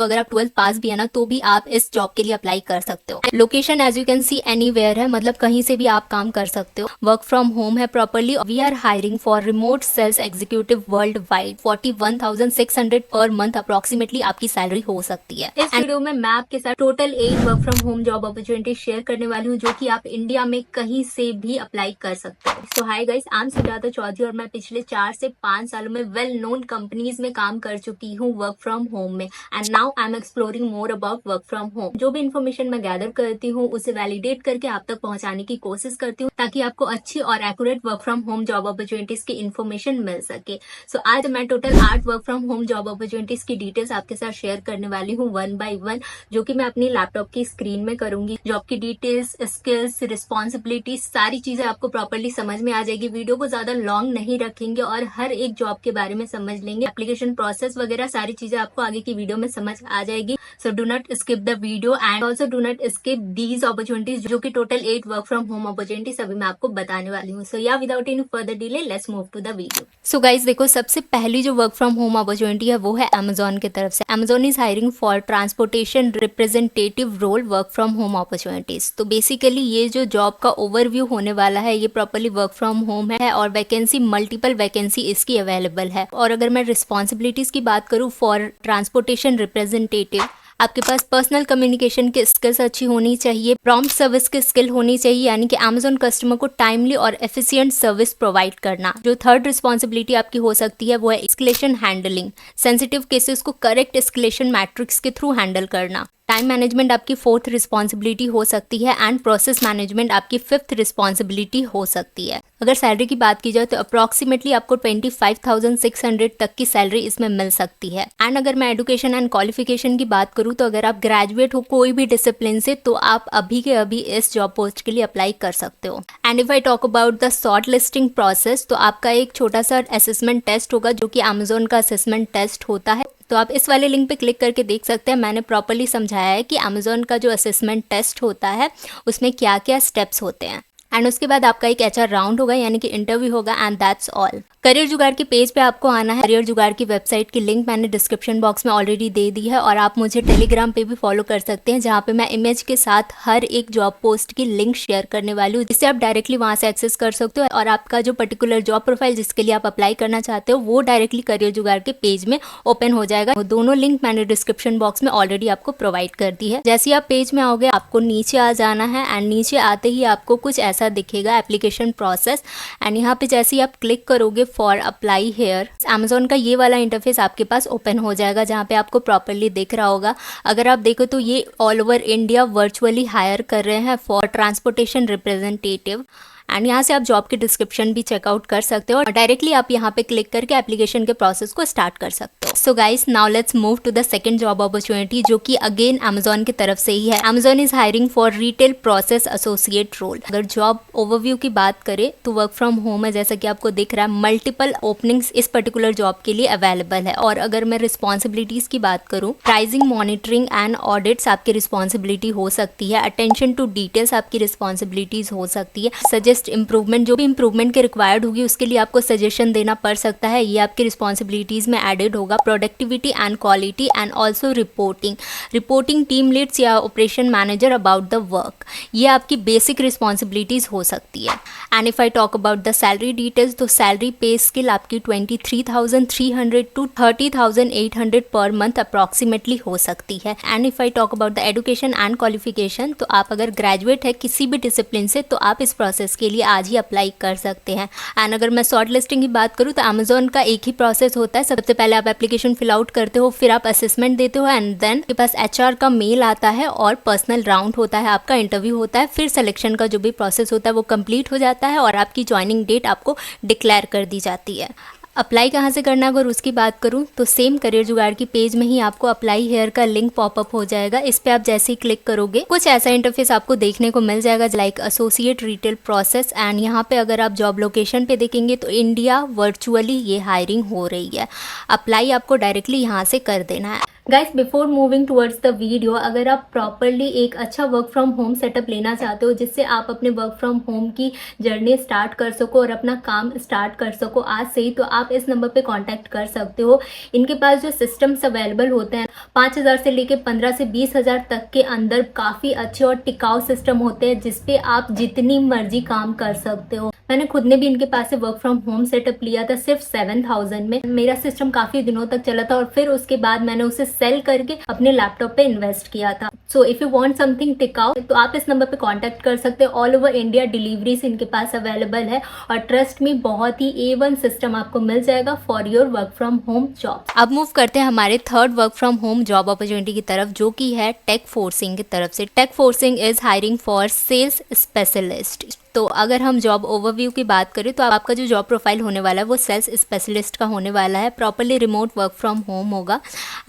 तो अगर आप 12th पास भी है ना तो भी आप इस जॉब के लिए अप्लाई कर सकते हो। Location as you can see anywhere है, मतलब कहीं से भी आप काम कर सकते हो। वर्क फ्रॉम होम है properly. We are hiring for remote sales executive world wide. 41,600 per month approximately आपकी सैलरी हो सकती है। इस वीडियो में मैं आपके साथ total 8 work from home job opportunity share करने वाली हूँ जो कि आप इंडिया में कहीं से भी अप्लाई कर सकते हो। So hi guys, I am Sujata Chaudhary और मैं पिछले 4 से 5 सालों में वेल नोन कंपनीज में काम कर चुकी हूँ वर्क फ्रॉम होम में। And now I am exploring more about work from home. जो भी इन्फॉर्मेशन मैं गैदर करती हूँ उसे वैलिडेट करके आप तक पहुंचाने की कोशिश करती हूँ ताकि आपको अच्छी और accurate work from home job opportunities की इन्फॉर्मेशन मिल सके। सो आज मैं total 8 work from home job opportunities की डिटेल्स आपके साथ शेयर करने वाली हूँ 1 बाय 1, जो कि मैं अपनी लैपटॉप की स्क्रीन में करूंगी। जॉब की डिटेल्स, स्किल्स, रिस्पॉन्सिबिलिटीज, सारी चीजें आपको प्रॉपर्ली समझ में आ जाएगी। वीडियो को ज्यादा लॉन्ग नहीं रखेंगे और हर एक जॉब के बारे में समझ लेंगे। एप्लीकेशन प्रोसेस वगैरह सारी चीजें आपको आगे की वीडियो में समझ आ जाएगी। So do not skip the video and also do not skip these opportunities, जो कि total 8 work from home opportunities अभी मैं आपको बताने वाली हूँ। सो या without any further delay let's move to the video. So guys देखो, सबसे पहली जो वर्क फ्रॉम होम अपॉर्चुनिटी है वो है अमेजोन की तरफ से। Amazon is hiring for transportation representative role work from home opportunities. तो बेसिकली ये जो जॉब का ओवरव्यू होने वाला है ये प्रॉपर्ली वर्क फ्रॉम होम है और वैकेंसी मल्टीपल वैकेंसी इसकी अवेलेबल है। और अगर मैं रिस्पॉन्सिबिलिटीज की बात करूँ फॉर ट्रांसपोर्टेशन रिप्रेजेंटेटिव, आपके पास पर्सनल कम्युनिकेशन की स्किल्स अच्छी होनी चाहिए, प्रॉम्प्ट सर्विस की स्किल होनी चाहिए, यानी कि अमेजोन कस्टमर को टाइमली और एफिशिएंट सर्विस प्रोवाइड करना। जो थर्ड रिस्पॉन्सिबिलिटी आपकी हो सकती है वो है एस्केलेशन हैंडलिंग, सेंसिटिव केसेस को करेक्ट एस्केलेशन मैट्रिक्स के थ्रू हैंडल करना। टाइम मैनेजमेंट आपकी 4th रिस्पॉन्सिबिलिटी हो सकती है एंड प्रोसेस मैनेजमेंट आपकी 5th रिस्पॉन्सिबिलिटी हो सकती है। अगर सैलरी की बात की जाए तो अप्रॉक्सीमेटली आपको 25,600 तक की सैलरी इसमें मिल सकती है। एंड अगर मैं एजुकेशन एंड क्वालिफिकेशन की बात करूँ तो अगर आप ग्रेजुएट हो कोई भी डिसिप्लिन से तो आप अभी के अभी इस जॉब पोस्ट के लिए अप्लाई कर सकते हो। And if I talk about the short listing process, तो आपका एक छोटा सा असेसमेंट टेस्ट होगा जो कि अमेजोन का असेसमेंट टेस्ट होता है। तो आप इस वाले लिंक पे क्लिक करके देख सकते हैं, मैंने प्रॉपर्ली समझाया है कि अमेजोन का जो असेसमेंट टेस्ट होता है उसमें क्या क्या स्टेप्स होते हैं। एंड उसके बाद आपका एक HR राउंड होगा, यानी कि इंटरव्यू होगा एंड दैट्स ऑल। करियर जुगाड़ के पेज पे आपको आना है। करियर जुगाड़ की वेबसाइट की लिंक मैंने डिस्क्रिप्शन बॉक्स में ऑलरेडी दे दी है और आप मुझे टेलीग्राम पे भी फॉलो कर सकते हैं जहाँ पे मैं इमेज के साथ हर एक जॉब पोस्ट की लिंक शेयर करने वाली हूँ, जिससे आप डायरेक्टली वहाँ से एक्सेस कर सकते हो और आपका जो पर्टिकुलर जॉब प्रोफाइल जिसके लिए आप अप्लाई करना चाहते हो वो डायरेक्टली करियर जुगाड़ के पेज में ओपन हो जाएगा। वो दोनों लिंक मैंने डिस्क्रिप्शन बॉक्स में ऑलरेडी आपको प्रोवाइड कर दी है। जैसे ही आप पेज में आओगे आपको नीचे आ जाना है एंड नीचे आते ही आपको कुछ ऐसा दिखेगा एप्लीकेशन प्रोसेस। एंड यहाँ पे जैसे ही आप क्लिक करोगे फॉर अप्लाई हेयर, अमेजोन का ये वाला इंटरफेस आपके पास ओपन हो जाएगा जहाँ पे आपको प्रॉपर्ली दिख रहा होगा। अगर आप देखो तो ये all over India virtually hire कर रहे हैं फॉर ट्रांसपोर्टेशन रिप्रेजेंटेटिव। एंड यहाँ से आप जॉब की डिस्क्रिप्शन भी चेकआउट कर सकते हो और डायरेक्टली आप यहाँ पे क्लिक करके एप्लीकेशन के प्रोसेस को स्टार्ट कर सकते हो। So guys now let's move to the second job opportunity जो कि अगेन अमेजोन की तरफ से ही है। Amazon is hiring for retail process associate role. अगर जॉब ओवरव्यू की बात करें तो वर्क फ्रॉम होम है, जैसा कि आपको दिख रहा है। मल्टीपल ओपनिंग्स इस पर्टिकुलर जॉब के लिए अवेलेबल है। और अगर मैं रिस्पॉन्सिबिलिटीज की बात करूँ, प्राइसिंग, मॉनिटरिंग एंड ऑडिट्स आपकी रिस्पॉन्सिबिलिटी हो सकती है। अटेंशन टू डिटेल्स आपकी रिस्पॉन्सिबिलिटीज हो सकती है। सजेस्ट इम्प्रूवमेंट, जो भी इम्प्रूवमेंट के रिक्वायर्ड होगी उसके लिए आपको सजेशन देना पड़ सकता है, ये आपकी रिस्पॉन्सिबिलिटीज में एडेड होगा। Productivity and quality and also reporting team leads या operation manager about the work, ये आपकी बेसिक रिस्पॉन्सिबिलिटीज हो सकती है। And if I talk about the salary details, तो सैलरी पे स्केल आपकी 23,300 टू 30,800 पर मंथ अप्रॉक्सीमेटली हो सकती है। And if I talk about the education and qualification, तो आप अगर ग्रेजुएट है किसी भी डिसिप्लिन से तो आप इस प्रोसेस के लिए आज ही अप्लाई कर सकते हैं। एंड अगर मैं शॉर्ट लिस्टिंग की बात करूँ तो अमेजोन का एक ही प्रोसेस होता है। सबसे पहले आप एप्लीकेशन फिल आउट करते हो, फिर आप असेसमेंट देते हो एंड देन आपके पास HR का मेल आता है और पर्सनल राउंड होता है, आपका इंटरव्यू होता है, फिर सिलेक्शन का जो भी प्रोसेस होता है वो कंप्लीट हो जाता है और आपकी ज्वाइनिंग डेट आपको डिक्लेयर कर दी जाती है। अप्लाई कहाँ से करना, अगर उसकी बात करूँ तो सेम करियर जुगाड़ की पेज में ही आपको अप्लाई हेयर का लिंक पॉपअप हो जाएगा। इस पे आप जैसे ही क्लिक करोगे कुछ ऐसा इंटरफेस आपको देखने को मिल जाएगा like associate retail process. And यहाँ पे अगर आप जॉब लोकेशन पे देखेंगे तो इंडिया वर्चुअली ये हायरिंग हो रही है। अप्लाई आपको डायरेक्टली यहाँ से कर देना है। Guys before moving towards the video, अगर आप प्रॉपरली एक अच्छा वर्क फ्रॉम होम सेटअप लेना चाहते हो जिससे आप अपने वर्क फ्रॉम होम की जर्नी स्टार्ट कर सको और अपना काम स्टार्ट कर सको आज से ही, तो आप इस नंबर पे कांटेक्ट कर सकते हो। इनके पास जो सिस्टम्स अवेलेबल होते हैं 5,000 से लेके 15 से 20,000 तक के अंदर काफ़ी अच्छे और टिकाऊ सिस्टम होते हैं जिसपे आप जितनी मर्जी काम कर सकते हो। मैंने खुद ने भी इनके पास से वर्क फ्रॉम होम सेटअप लिया था सिर्फ 7,000 में। मेरा सिस्टम काफ़ी दिनों तक चला था और फिर उसके बाद मैंने उसे सेल करके अपने लैपटॉप पे इन्वेस्ट किया था। So if you want something टिकाऊ तो आप इस नंबर पे कांटेक्ट कर सकते हो। ऑल ओवर इंडिया डिलीवरीज इनके पास अवेलेबल है और ट्रस्ट में बहुत ही A1 सिस्टम आपको मिल जाएगा for your work from home job. अब मूव करते हैं हमारे third work from home job opportunity की तरफ, जो कि है टेक फोर्सिंग की तरफ से। Tech forcing is hiring for sales specialist. तो अगर हम जॉब ओवरव्यू की बात करें तो आपका जो जॉब प्रोफाइल होने वाला है वो सेल्स स्पेशलिस्ट का होने वाला है। Properly remote work from home होगा।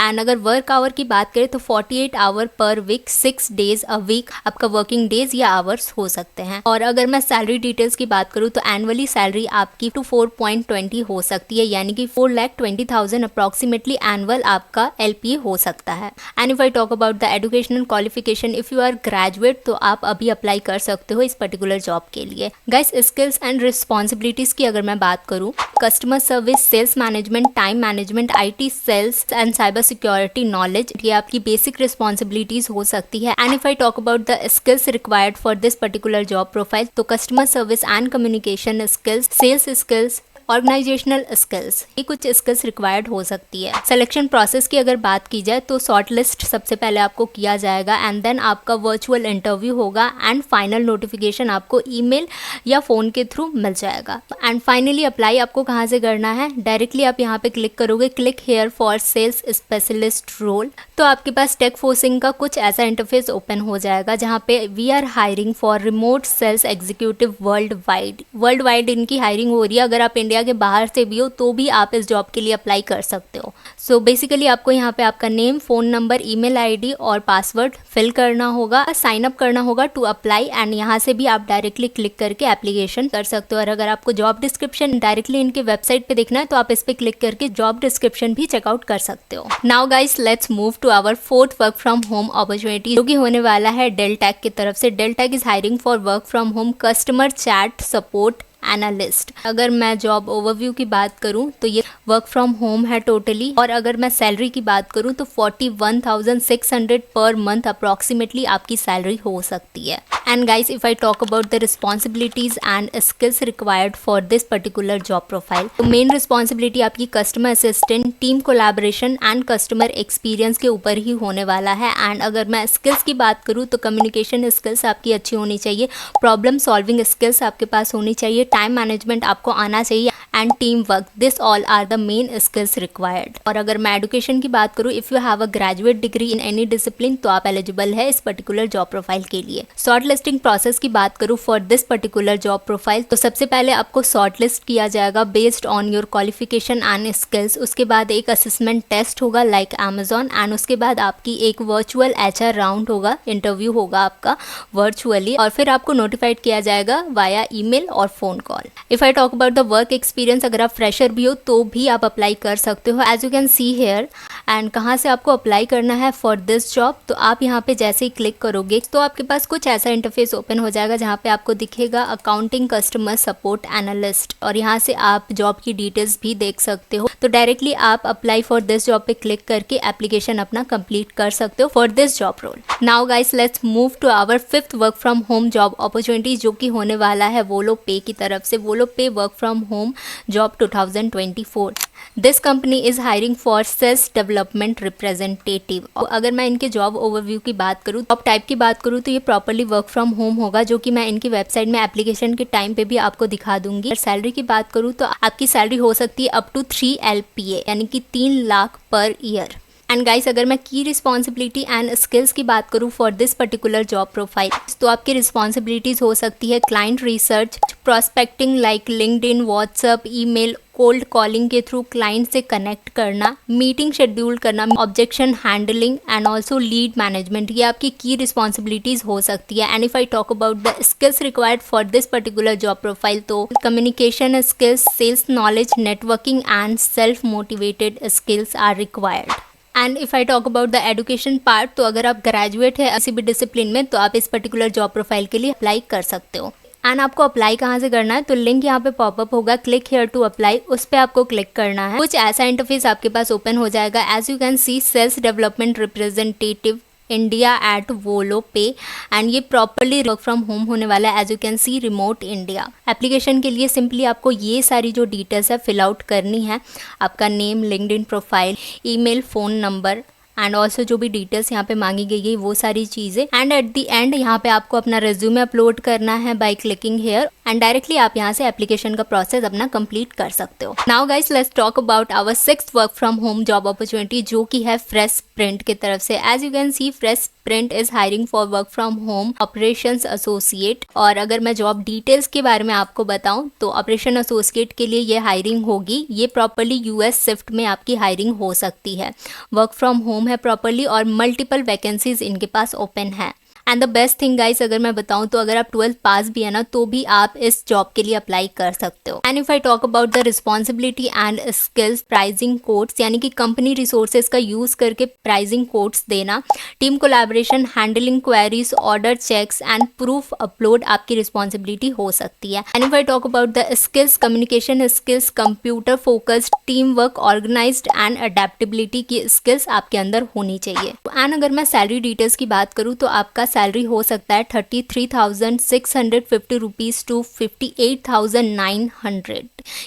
एंड अगर वर्क आवर की बात करें तो 48 hour per week, 6 days a week आपका वर्किंग डेज या आवर्स हो सकते हैं। और अगर मैं सैलरी डिटेल्स की बात करूँ तो एनुअली सैलरी आपकी 4.20 हो सकती है, यानी कि 4,20,000 अप्रॉक्सीमेटली एनुअल आपका LPA हो सकता है। And if I talk about the educational qualification, if you are graduate तो आप अभी अप्लाई कर सकते हो इस पर्टिकुलर जॉब के लिए। गाइस स्किल्स एंड रिस्पॉन्सिबिलिटीज की अगर मैं बात करूं, customer service, sales management, time management, IT sales and cyber security knowledge, ये आपकी बेसिक रिस्पॉन्सिबिलिटीज हो सकती है। And if I talk about the skills required for this particular job profile, तो customer service and communication skills, sales skills, organisational skills, ये कुछ skills required हो सकती है। सिलेक्शन प्रोसेस की अगर बात की जाए तो शॉर्ट लिस्ट सबसे पहले आपको किया जाएगा एंड देन आपका वर्चुअल इंटरव्यू होगा एंड फाइनल नोटिफिकेशन आपको ईमेल या फ़ोन के थ्रू मिल जाएगा। एंड फाइनली अप्लाई आपको कहाँ से करना है, डायरेक्टली आप यहाँ पे क्लिक करोगे, click here for sales specialist role. तो आपके पास टेक फोर्सिंग का कुछ ऐसा इंटरफेस ओपन हो जाएगा जहाँ पे we are hiring for remote sales executive world wide इनकी हायरिंग हो रही है। अगर आप इंडिया के बाहर से भी हो तो भी आप इस जॉब के लिए अप्लाई कर सकते हो। सो बेसिकली आपको यहाँ पे आपका name, phone number, email ID और पासवर्ड फिल करना होगा, साइन अप करना होगा टू अप्लाई एंड यहाँ से भी आप डायरेक्टली क्लिक करके एप्लीकेशन कर सकते हो। और अगर आपको जॉब डिस्क्रिप्शन डायरेक्टली इनके वेबसाइट पे देखना है तो आप इस पे क्लिक करके जॉब डिस्क्रिप्शन भी चेकआउट कर सकते हो। Now guys let's move to our fourth work from home opportunity, जो कि होने वाला है डेल टेक की तरफ से। Dell tech is hiring for work from home customer chat support analyst. अगर मैं जॉब ओवरव्यू की बात करूं तो ये वर्क फ्रॉम होम है टोटली। और अगर मैं सैलरी की बात करूं तो 41,600 पर मंथ अप्रॉक्सीमेटली आपकी सैलरी हो सकती है। And guys if I talk about the responsibilities and skills required for this particular job profile, तो मेन रिस्पॉन्सिबिलिटी आपकी customer assistant, team collaboration and customer experience के ऊपर ही होने वाला है। एंड अगर मैं स्किल्स की बात करूँ तो कम्युनिकेशन स्किल्स आपकी अच्छी होनी चाहिए, प्रॉब्लम सॉल्विंग स्किल्स आपके पास होनी चाहिए, टाइम मैनेजमेंट आपको आना चाहिए and team work, this all are the main skills required. और अगर मैं एजुकेशन की बात करूँ, if you have a graduate degree in any discipline तो आप एलिजिबल है इस पर्टिकुलर जॉब प्रोफाइल के लिए। शॉर्ट लिस्टिंग प्रोसेस की बात करूँ for this particular job profile, तो सबसे पहले आपको शॉर्ट लिस्ट किया जाएगा based on your qualification and skills. उसके बाद एक असेसमेंट टेस्ट होगा लाइक अमेजॉन एंड उसके बाद आपकी एक वर्चुअल HR राउंड होगा, इंटरव्यू होगा आपका वर्चुअली, और फिर आपको नोटिफाइड किया जाएगा वाया ईमेल और phone call. If I talk about the work experience, अगर आप फ्रेशर भी हो तो भी आप अप्लाई कर सकते हो as you can see here. And कहाँ से आपको अप्लाई करना है फॉर दिस जॉब, तो आप यहाँ पे जैसे ही क्लिक करोगे तो आपके पास कुछ ऐसा इंटरफेस ओपन हो जाएगा जहाँ पे आपको दिखेगा अकाउंटिंग कस्टमर सपोर्ट एनालिस्ट, और यहाँ से आप जॉब की डिटेल्स भी देख सकते हो। तो डायरेक्टली आप अप्लाई फॉर दिस जॉब पे क्लिक करके एप्लीकेशन अपना कंप्लीट कर सकते हो for this job role. Now guys let's move to our fifth work from home job opportunity, जो कि होने वाला है वोलो पे की तरफ से। वोलो पे work from home job 2024। This company is hiring for sales development representative. अगर मैं इनके जॉब ओवरव्यू की बात करूँ, जॉब टाइप की बात करूँ तो ये प्रॉपर्ली वर्क फ्रॉम होम होगा, जो कि मैं इनकी वेबसाइट में एप्लीकेशन के टाइम पे भी आपको दिखा दूंगी। और सैलरी की बात करूँ तो आपकी सैलरी हो सकती है अप टू 3 LPA, यानी कि 3 lakh per year. And guys अगर मैं की रिस्पॉन्सिबिलिटी एंड स्किल्स की बात करूँ for this particular job profile, तो आपकी रिस्पॉन्सिबिलिटीज हो सकती है client research, prospecting like LinkedIn, WhatsApp, email, cold calling के थ्रू क्लाइंट से कनेक्ट करना, मीटिंग शेड्यूल करना, objection handling and also lead management, ये आपकी की रिस्पॉन्सिबिलिटीज हो सकती है। And if I talk about the skills required for this particular job profile, तो communication skills, sales knowledge, networking and self motivated skills are required. And if I talk about the education part, तो अगर आप graduate है किसी भी discipline में तो आप इस पर्टिकुलर जॉब प्रोफाइल के लिए अप्लाई कर सकते हो। एंड आपको अप्लाई कहाँ से करना है, तो लिंक यहाँ पे पॉपअप होगा, क्लिक हियर टू अप्लाई, उस पर आपको क्लिक करना है। कुछ ऐसा इंटरफेस आपके पास ओपन हो जाएगा। As you can see sales development representative India at Volopay, and ये प्रॉपरली वर्क फ्रॉम होम होने वाला है। As you can see remote India. Application के लिए सिंपली आपको ये सारी जो डिटेल्स है फिल आउट करनी है, आपका name, LinkedIn profile, email, phone number and also जो भी डिटेल्स यहाँ पे मांगी गई है वो सारी चीज़ें। एंड एट द एंड यहाँ पे आपको अपना रेज्यूमे अपलोड करना है by clicking here, and directly आप यहाँ से एप्लीकेशन का प्रोसेस अपना कंप्लीट कर सकते हो। Now guys let's talk about our 6th work from home job opportunity, जो कि है फ्रेश प्रिंट की तरफ से। As you can see Fresh Print is hiring for work from home operations associate. और अगर मैं जॉब डिटेल्स के बारे में आपको बताऊं तो ऑपरेशन एसोसिएट के लिए ये हायरिंग होगी। ये प्रॉपरली यूएस शिफ्ट में आपकी हायरिंग हो सकती है। वर्क फ्रॉम होम है प्रॉपरली और मल्टीपल वैकेंसीज इनके पास ओपन है। And the best thing guys, अगर मैं बताऊं तो अगर आप 12th पास भी है ना तो भी आप इस जॉब के लिए अप्लाई कर सकते हो। And if I talk about the responsibility and skills, pricing codes यानी कि कंपनी रिसोर्सेज का यूज करके प्राइसिंग कोड्स देना, team collaboration, handling queries, order checks and proof upload आपकी रिस्पॉन्सिबिलिटी हो सकती है। And if I talk about the skills, communication skills, computer focused, team work, organised and adaptability की skills आपके अंदर होनी चाहिए। एंड अगर मैं सैलरी डिटेल्स की बात करूँ तो आपका सैलरी हो सकता है 33,650 रुपीज़ टू 58,900।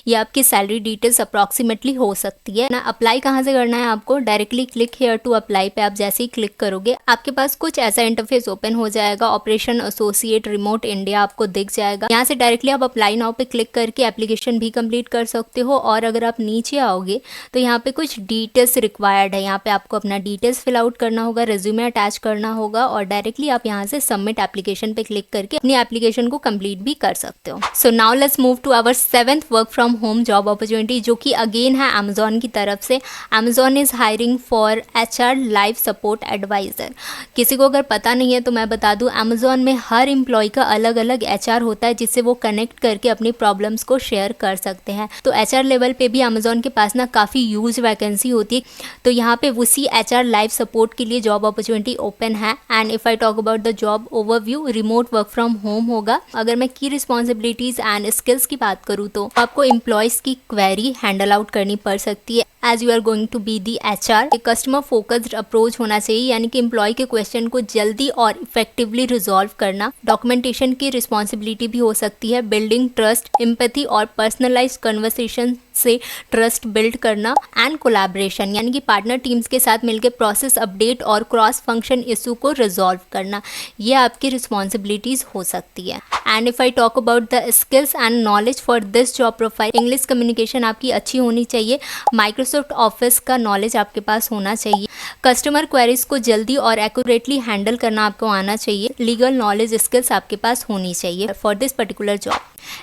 ये आपकी सैलरी डिटेल्स अप्रॉक्सीमेटली हो सकती है ना। अप्लाई कहाँ से करना है आपको, directly click here to apply पे आप जैसे ही क्लिक करोगे आपके पास कुछ ऐसा इंटरफेस ओपन हो जाएगा। ऑपरेशन एसोसिएट रिमोट इंडिया आपको दिख जाएगा। यहाँ से डायरेक्टली आप अप्लाई नाउ पे क्लिक करके एप्लीकेशन भी कंप्लीट कर सकते हो। और अगर आप नीचे आओगे तो यहाँ पे कुछ डिटेल्स रिक्वायर्ड है। यहाँ पे आपको अपना डिटेल्स फिल आउट करना होगा, रेज्यूमे अटैच करना होगा और डायरेक्टली आप यहाँ से सबमिट एप्लीकेशन पे क्लिक करके अपनी एप्लीकेशन को कंप्लीट भी कर सकते हो। So now let's move to our 7th work from home job opportunity, जो कि अगेन है अमेजॉन की तरफ से। Amazon is hiring for HR live support advisor. किसी को अगर पता नहीं है तो मैं बता दूं, अमेजॉन में हर एम्प्लॉय का अलग अलग HR होता है जिससे वो कनेक्ट करके अपनी प्रॉब्लम्स को शेयर कर सकते हैं। तो HR लेवल पे भी अमेजॉन के पास ना काफ़ी यूज वैकेंसी होती है। तो यहाँ पे उसी HR लाइव सपोर्ट के लिए जॉब अपॉर्चुनिटी ओपन है। And if I talk about the job overview, remote work from home होगा। अगर मैं की रिस्पॉन्सिबिलिटीज एंड स्किल्स की बात करूँ तो आपको एम्प्लॉयज़ की क्वेरी हैंडल आउट करनी पड़ सकती है। As you are going to be the HR, customer focused approach होना चाहिए, यानी कि एम्प्लॉय के क्वेश्चन को जल्दी और इफेक्टिवली रिजॉल्व करना। डॉक्यूमेंटेशन की रिस्पॉन्सिबिलिटी भी हो सकती है। बिल्डिंग ट्रस्ट, एम्पैथी और पर्सनलाइज्ड कन्वर्सेशन से ट्रस्ट बिल्ड करना। एंड कोलैबोरेशन, यानी कि पार्टनर टीम्स के साथ मिलकर प्रोसेस अपडेट और क्रॉस फंक्शन इशू को रिजॉल्व करना, ये आपकी रिस्पॉन्सिबिलिटीज हो सकती है। And if I talk about the skills and knowledge for this job profile, English communication आपकी अच्छी होनी चाहिए। माइक्रोसॉफ्ट ऑफिस का नॉलेज आपके पास होना चाहिए। कस्टमर क्वेरीज को जल्दी और एक्यूरेटली हैंडल करना आपको आना चाहिए। लीगल नॉलेज स्किल्स आपके पास होनी चाहिए for this particular job.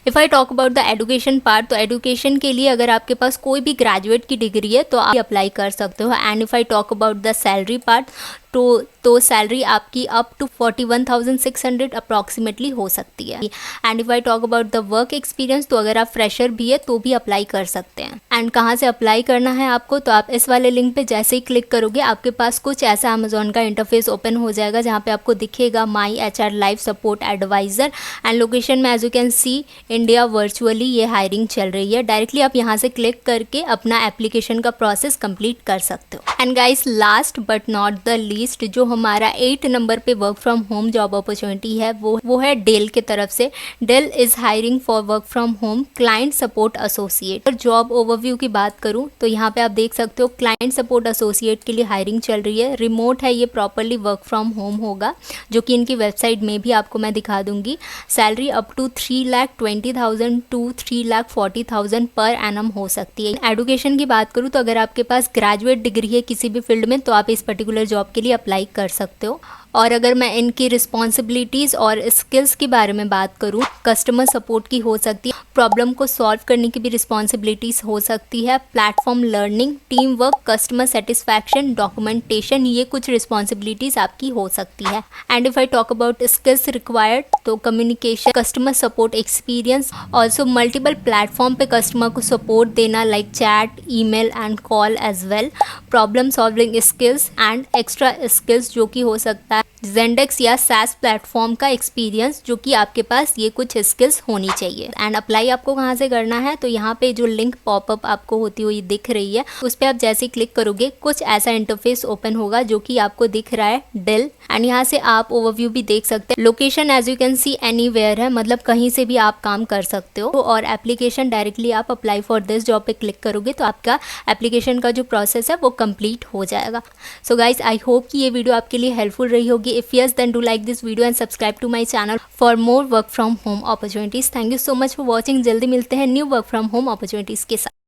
If I talk about the education part, तो एजुकेशन के लिए अगर आपके पास कोई भी ग्रेजुएट की डिग्री है तो आप अप्लाई कर सकते हो। And if I talk about the salary part, तो सैलरी आपकी अप टू 41,600 अप्रॉक्सीमेटली हो सकती है। And if I talk about the work experience, तो अगर आप फ्रेशर भी है तो भी अप्लाई कर सकते हैं। एंड कहाँ से अप्लाई करना है आपको, तो आप इस वाले लिंक पे जैसे ही क्लिक करोगे आपके पास कुछ ऐसा अमेजॉन का इंटरफेस ओपन हो जाएगा जहाँ पे आपको दिखेगा my HR live support advisor. And location में as you can see India virtually ये हायरिंग चल रही है। डायरेक्टली आप यहाँ से क्लिक करके अपना एप्लीकेशन का प्रोसेस कंप्लीट कर सकते हो। And guys last but not the least, जो हमारा 8 नंबर पे work from home job opportunity है वो है डेल की तरफ से। Dell is hiring for work from home client support associate. और जॉब ओवरव्यू की बात करूँ तो यहाँ पे आप देख सकते हो क्लाइंट सपोर्ट एसोसिएट के लिए हायरिंग चल रही है। रिमोट है, ये प्रॉपरली वर्क फ्रॉम होम होगा, जो कि इनकी वेबसाइट में भी आपको मैं दिखा दूंगी। Salary up to 3,20,000 to 3,40,000 per annum हो सकती है। एजुकेशन की बात करूँ तो अगर आपके पास ग्रेजुएट डिग्री है किसी भी फील्ड में तो आप इस पर्टिकुलर जॉब के लिए अप्लाई कर सकते हो। और अगर मैं इनकी रिस्पॉन्सिबिलिटीज़ और स्किल्स के बारे में बात करूँ, कस्टमर सपोर्ट की हो सकती है, प्रॉब्लम को सॉल्व करने की भी रिस्पॉन्सिबिलिटीज़ हो सकती है, platform learning, team work, customer satisfaction, documentation, ये कुछ रिस्पॉन्सिबिलिटीज़ आपकी हो सकती है। And if I talk about skills required, तो communication, customer support experience, also multiple platform पे कस्टमर को सपोर्ट देना like chat, email and call as well, problem solving skills and extra skills जो कि हो सकता है Zendex या SaaS प्लेटफॉर्म का एक्सपीरियंस, जो कि आपके पास ये कुछ स्किल्स होनी चाहिए। एंड अप्लाई आपको कहाँ से करना है, तो यहाँ पे जो लिंक पॉपअप आपको होती हुई दिख रही है, उस पर आप जैसे क्लिक करोगे कुछ ऐसा इंटरफेस ओपन होगा जो कि आपको दिख रहा है डेल। एंड यहाँ से आप ओवरव्यू भी देख सकते हैं। Location as you can see anywhere है, मतलब कहीं से भी आप काम कर सकते हो। और एप्लीकेशन डायरेक्टली आप अप्लाई फॉर दिस जॉब पे क्लिक करोगे तो आपका एप्लीकेशन का जो प्रोसेस है वो कंप्लीट हो जाएगा। सो गाइज, आई होप कि ये वीडियो आपके लिए हेल्पफुल रही होगी। If yes, then do like this video and subscribe to my channel for more work from home opportunities. Thank you so much for watching. जल्दी मिलते हैं new work from home opportunities के साथ।